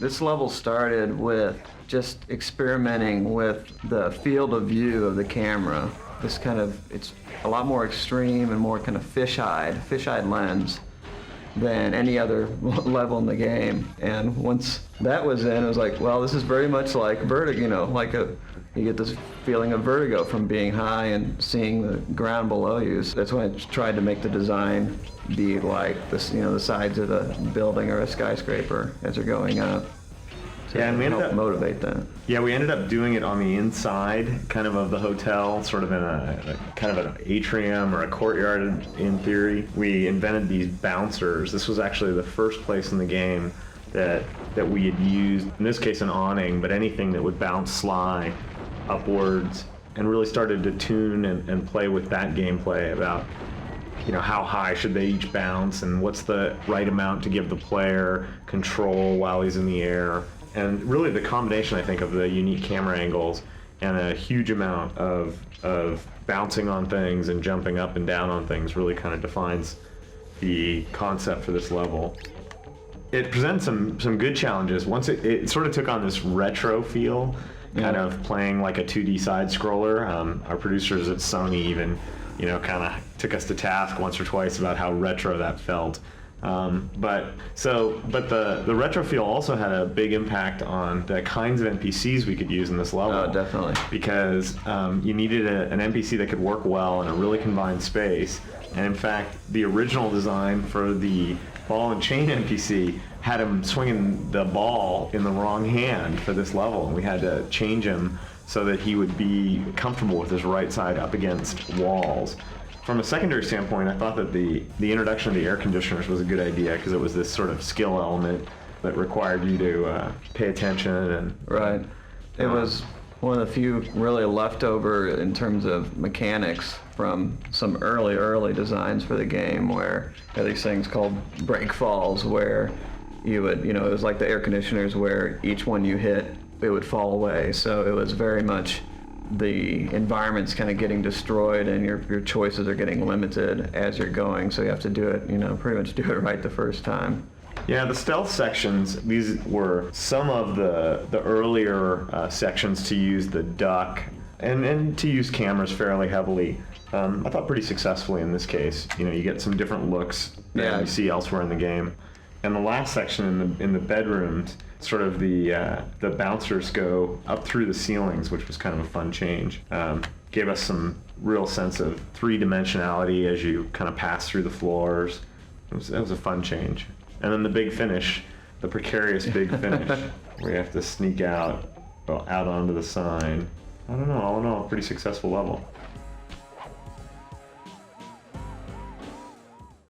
This level started with just experimenting with the field of view of the camera. It's a lot more extreme and more kind of fish-eyed lens than any other level in the game. And once that was in, it was like, well, this is very much like Vertigo, you get this feeling of vertigo from being high and seeing the ground below you. So that's when I tried to make the design be like this, the sides of a building or a skyscraper as they're going up. So yeah, and we ended up motivate that. Yeah, we ended up doing it on the inside, kind of the hotel, sort of in a kind of an atrium or a courtyard in theory. We invented these bouncers. This was actually the first place in the game that we had used, in this case an awning, but anything that would bounce sly upwards, and really started to tune and play with that gameplay about how high should they each bounce and what's the right amount to give the player control while he's in the air. And really the combination, I think, of the unique camera angles and a huge amount of bouncing on things and jumping up and down on things really kind of defines the concept for this level. It presents some good challenges. Once it sort of took on this retro feel, kind of playing like a 2D side scroller. Our producers at Sony even, kind of took us to task once or twice about how retro that felt. But the retro feel also had a big impact on the kinds of NPCs we could use in this level. Oh, definitely. Because you needed an NPC that could work well in a really confined space. And in fact, the original design for the ball and chain NPC had him swinging the ball in the wrong hand for this level, and we had to change him so that he would be comfortable with his right side up against walls. From a secondary standpoint, I thought that the introduction of the air conditioners was a good idea because it was this sort of skill element that required you to pay attention and right. It was one of the few really leftover in terms of mechanics from some early designs for the game, where there are these things called break falls, where you would, it was like the air conditioners where each one you hit, it would fall away. So it was very much the environment's kind of getting destroyed and your choices are getting limited as you're going. So you have to do it, pretty much do it right the first time. Yeah, the stealth sections, these were some of the earlier sections to use the duck and to use cameras fairly heavily. I thought pretty successfully in this case. You get some different looks that you see elsewhere in the game. And the last section in the bedrooms, sort of the bouncers go up through the ceilings, which was kind of a fun change. Gave us some real sense of three-dimensionality as you kind of pass through the floors. That was a fun change. And then the big finish, the precarious big finish, where you have to sneak out onto the sign. I don't know, all in all, a pretty successful level.